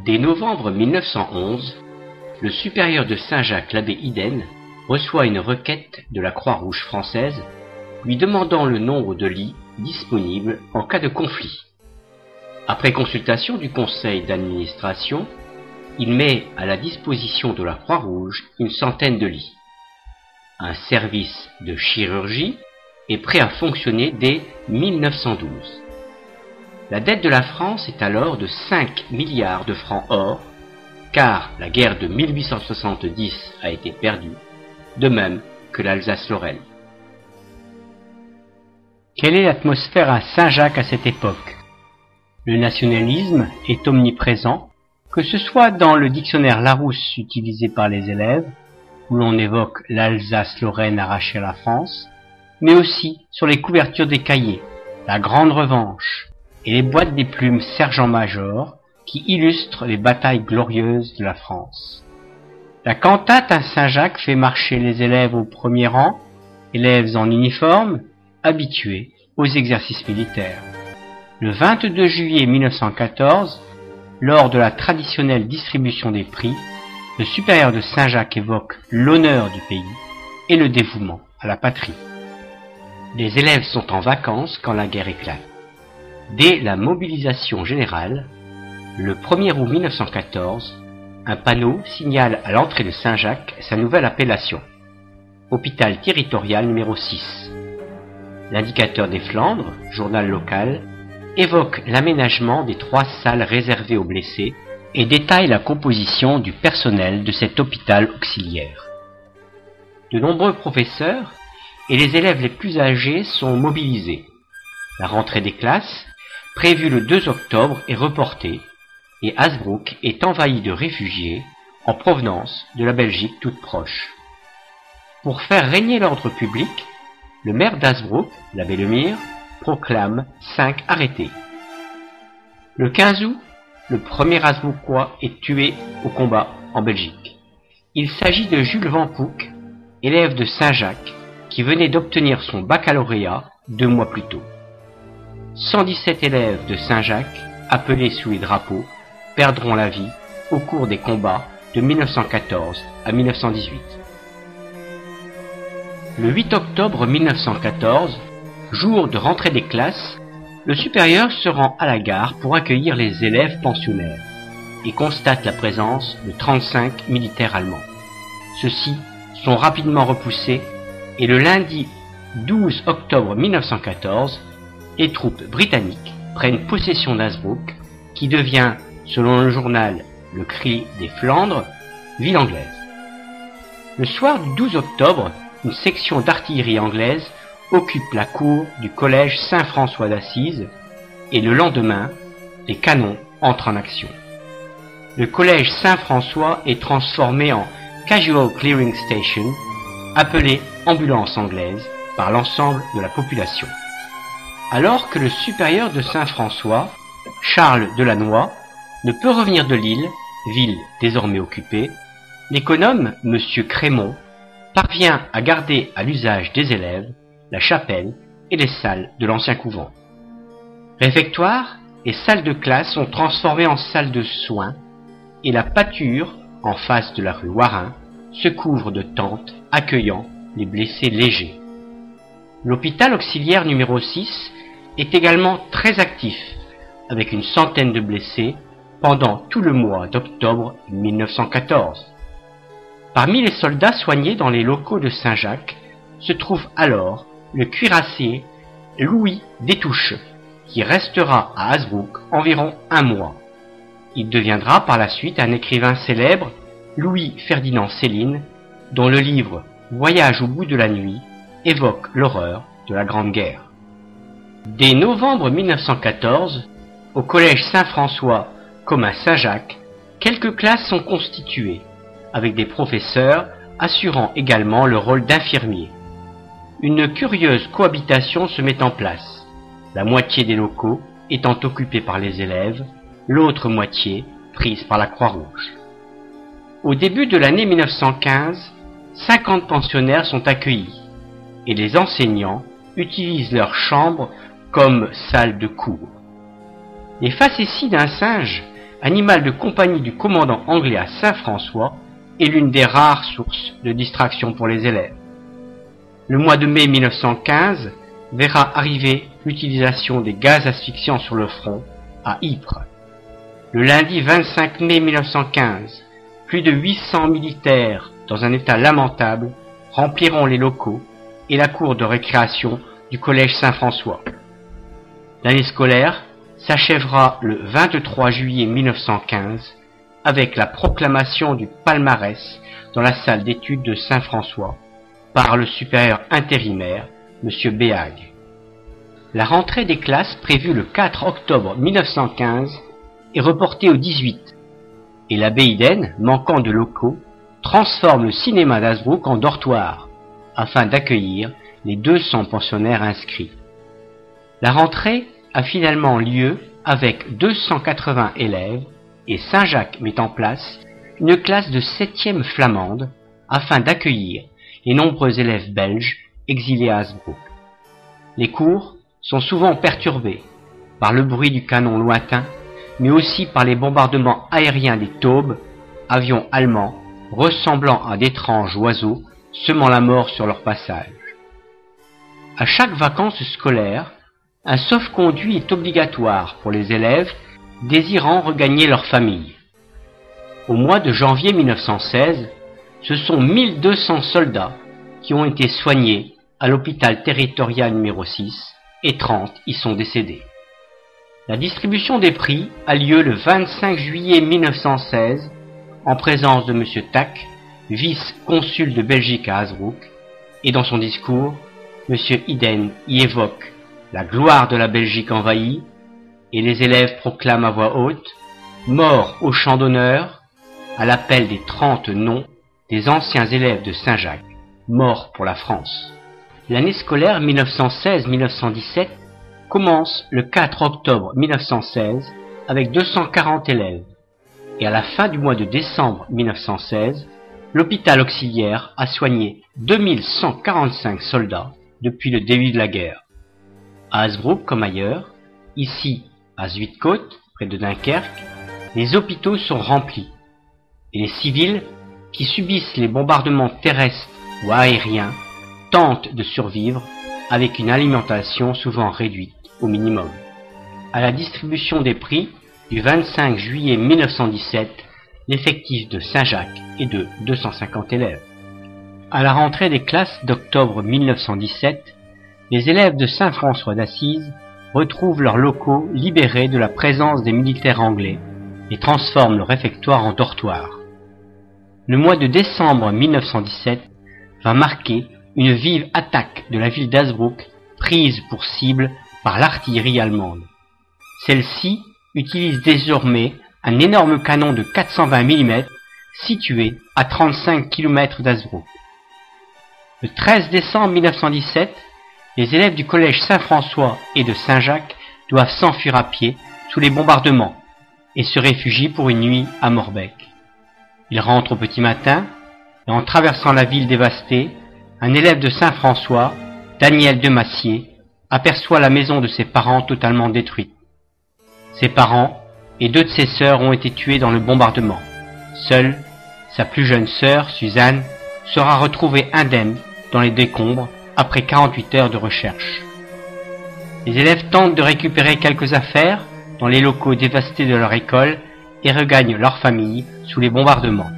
Dès novembre 1911, le supérieur de Saint-Jacques, l'abbé Iden, reçoit une requête de la Croix-Rouge française lui demandant le nombre de lits disponibles en cas de conflit. Après consultation du conseil d'administration, il met à la disposition de la Croix-Rouge une centaine de lits. Un service de chirurgie est prêt à fonctionner dès 1912. La dette de la France est alors de 5 milliards de francs or, car la guerre de 1870 a été perdue, de même que l'Alsace-Lorraine. Quelle est l'atmosphère à Saint-Jacques à cette époque? Le nationalisme est omniprésent, que ce soit dans le dictionnaire Larousse utilisé par les élèves, où l'on évoque l'Alsace-Lorraine arrachée à la France, mais aussi sur les couvertures des cahiers, la Grande Revanche et les boîtes des plumes sergent-major qui illustrent les batailles glorieuses de la France. La cantate à Saint-Jacques fait marcher les élèves au premier rang, élèves en uniforme, habitués aux exercices militaires. Le 22 juillet 1914, lors de la traditionnelle distribution des prix, le supérieur de Saint-Jacques évoque l'honneur du pays et le dévouement à la patrie. Les élèves sont en vacances quand la guerre éclate. Dès la mobilisation générale, le 1er août 1914, un panneau signale à l'entrée de Saint-Jacques sa nouvelle appellation, hôpital territorial numéro 6. L'indicateur des Flandres, journal local, évoque l'aménagement des 3 salles réservées aux blessés et détaille la composition du personnel de cet hôpital auxiliaire. De nombreux professeurs et les élèves les plus âgés sont mobilisés. La rentrée des classes, prévue le 2 octobre, est reportée et Hazebrouck est envahi de réfugiés en provenance de la Belgique toute proche. Pour faire régner l'ordre public, le maire d'Hazebrouck, l'abbé Lemire, proclame 5 arrêtés. Le 15 août, le premier Hazebrouckois est tué au combat en Belgique. Il s'agit de Jules Vampouc, élève de Saint-Jacques, qui venait d'obtenir son baccalauréat 2 mois plus tôt. 117 élèves de Saint-Jacques, appelés sous les drapeaux, perdront la vie au cours des combats de 1914 à 1918. Le 8 octobre 1914, jour de rentrée des classes, le supérieur se rend à la gare pour accueillir les élèves pensionnaires et constate la présence de 35 militaires allemands. Ceux-ci sont rapidement repoussés et le lundi 12 octobre 1914, les troupes britanniques prennent possession d'Hazebrouck, qui devient, selon le journal Le Cri des Flandres, ville anglaise. Le soir du 12 octobre, une section d'artillerie anglaise occupe la cour du collège Saint-François d'Assise et le lendemain, les canons entrent en action. Le collège Saint-François est transformé en Casual Clearing Station, appelé ambulance anglaise par l'ensemble de la population. Alors que le supérieur de Saint-François, Charles Delannoy, ne peut revenir de Lille, ville désormais occupée, l'économe M. Crémont parvient à garder à l'usage des élèves la chapelle et les salles de l'ancien couvent. Réfectoire et salles de classe sont transformées en salles de soins et la pâture, en face de la rue Warin, se couvre de tentes accueillant les blessés légers. L'hôpital auxiliaire numéro 6 est également très actif, avec une centaine de blessés pendant tout le mois d'octobre 1914. Parmi les soldats soignés dans les locaux de Saint-Jacques se trouve alors le cuirassier Louis Détouche, qui restera à Hazebrouck environ 1 mois. Il deviendra par la suite un écrivain célèbre, Louis-Ferdinand Céline, dont le livre Voyage au bout de la nuit évoque l'horreur de la Grande Guerre. Dès novembre 1914, au collège Saint-François comme à Saint-Jacques, quelques classes sont constituées, avec des professeurs assurant également le rôle d'infirmiers. Une curieuse cohabitation se met en place, la moitié des locaux étant occupés par les élèves, l'autre moitié prise par la Croix-Rouge. Au début de l'année 1915, 50 pensionnaires sont accueillis et les enseignants utilisent leurs chambres comme salle de cours. Les facéties d'un singe animal de compagnie du commandant anglais à Saint-François, est l'une des rares sources de distraction pour les élèves. Le mois de mai 1915 verra arriver l'utilisation des gaz asphyxiants sur le front à Ypres. Le lundi 25 mai 1915, plus de 800 militaires, dans un état lamentable, rempliront les locaux et la cour de récréation du collège Saint-François. L'année scolaire s'achèvera le 23 juillet 1915 avec la proclamation du palmarès dans la salle d'études de Saint-François par le supérieur intérimaire, M. Béhague. La rentrée des classes prévue le 4 octobre 1915 est reportée au 18 et l'abbé Iden, manquant de locaux, transforme le cinéma d'Hazebrouck en dortoir afin d'accueillir les 200 pensionnaires inscrits. La rentrée a finalement lieu avec 280 élèves et Saint-Jacques met en place une classe de 7e flamande afin d'accueillir les nombreux élèves belges exilés à Hazebrouck. Les cours sont souvent perturbés par le bruit du canon lointain, mais aussi par les bombardements aériens des taubes, avions allemands ressemblant à d'étranges oiseaux semant la mort sur leur passage. À chaque vacances scolaires, un sauf-conduit est obligatoire pour les élèves désirant regagner leur famille. Au mois de janvier 1916, ce sont 1200 soldats qui ont été soignés à l'hôpital territorial numéro 6 et 30 y sont décédés. La distribution des prix a lieu le 25 juillet 1916 en présence de M. Tack, vice-consul de Belgique à Hazebrouck, et dans son discours, M. Iden y évoque la gloire de la Belgique envahie, et les élèves proclament à voix haute « Mort au champ d'honneur » à l'appel des 30 noms des anciens élèves de Saint-Jacques, morts pour la France. L'année scolaire 1916-1917 commence le 4 octobre 1916 avec 240 élèves, et à la fin du mois de décembre 1916, l'hôpital auxiliaire a soigné 2145 soldats depuis le début de la guerre. À Hazebrouck comme ailleurs, ici à Zuidcote, près de Dunkerque, les hôpitaux sont remplis, et les civils qui subissent les bombardements terrestres ou aériens tentent de survivre avec une alimentation souvent réduite au minimum. À la distribution des prix du 25 juillet 1917, l'effectif de Saint-Jacques est de 250 élèves. À la rentrée des classes d'octobre 1917, les élèves de Saint-François d'Assise retrouvent leurs locaux libérés de la présence des militaires anglais et transforment le réfectoire en dortoir. Le mois de décembre 1917 va marquer une vive attaque de la ville d'Hazebrouck prise pour cible par l'artillerie allemande. Celle-ci utilise désormais un énorme canon de 420 mm situé à 35 km d'Hazebrouck. Le 13 décembre 1917, les élèves du collège Saint-François et de Saint-Jacques doivent s'enfuir à pied sous les bombardements et se réfugient pour une nuit à Morbecque. Ils rentrent au petit matin et en traversant la ville dévastée, un élève de Saint-François, Daniel de Massier, aperçoit la maison de ses parents totalement détruite. Ses parents et 2 de ses sœurs ont été tués dans le bombardement. Seule, sa plus jeune sœur, Suzanne, sera retrouvée indemne dans les décombres après 48 heures de recherche. Les élèves tentent de récupérer quelques affaires dans les locaux dévastés de leur école et regagnent leur famille sous les bombardements.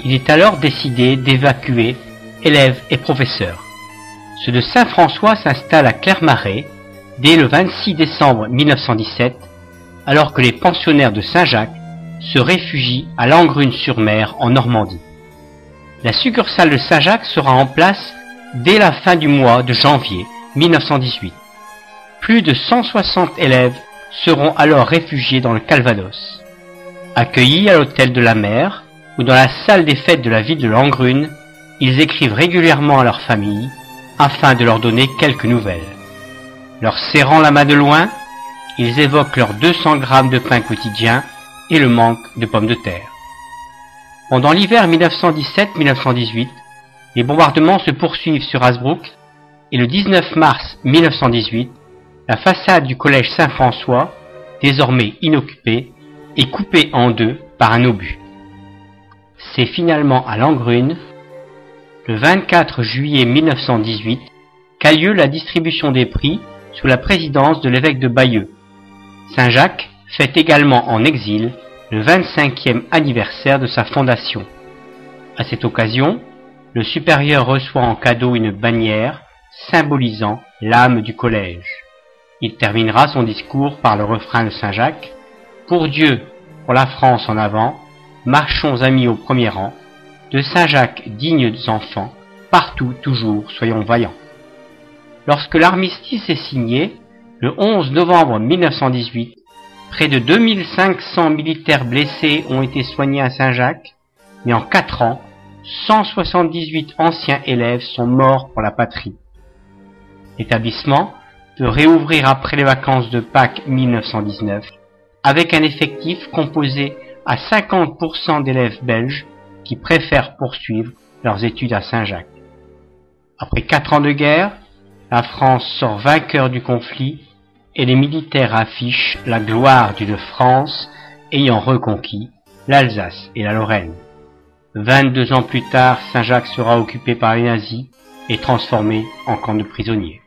Il est alors décidé d'évacuer élèves et professeurs. Ceux de Saint-François s'installent à Clermarais dès le 26 décembre 1917, alors que les pensionnaires de Saint-Jacques se réfugient à Langrune-sur-Mer en Normandie. La succursale de Saint-Jacques sera en place dès la fin du mois de janvier 1918. Plus de 160 élèves seront alors réfugiés dans le Calvados. Accueillis à l'hôtel de la mer ou dans la salle des fêtes de la ville de Langrune, ils écrivent régulièrement à leur famille afin de leur donner quelques nouvelles. Leur serrant la main de loin, ils évoquent leurs 200 grammes de pain quotidien et le manque de pommes de terre. Pendant l'hiver 1917-1918, les bombardements se poursuivent sur Hazebrouck et le 19 mars 1918, la façade du collège Saint-François, désormais inoccupée, et coupé en deux par un obus. C'est finalement à Langrune, le 24 juillet 1918, qu'a lieu la distribution des prix sous la présidence de l'évêque de Bayeux. Saint-Jacques fête également en exil le 25e anniversaire de sa fondation. À cette occasion, le supérieur reçoit en cadeau une bannière symbolisant l'âme du collège. Il terminera son discours par le refrain de Saint-Jacques : « Pour Dieu, pour la France en avant, marchons amis au premier rang, de Saint-Jacques dignes enfants, partout, toujours, soyons vaillants. » Lorsque l'armistice est signé, le 11 novembre 1918, près de 2500 militaires blessés ont été soignés à Saint-Jacques, mais en 4 ans, 178 anciens élèves sont morts pour la patrie. L'établissement peut réouvrir après les vacances de Pâques 1919, avec un effectif composé à 50% d'élèves belges qui préfèrent poursuivre leurs études à Saint-Jacques. Après 4 ans de guerre, la France sort vainqueur du conflit et les militaires affichent la gloire d'une France ayant reconquis l'Alsace et la Lorraine. 22 ans plus tard, Saint-Jacques sera occupé par les nazis et transformé en camp de prisonniers.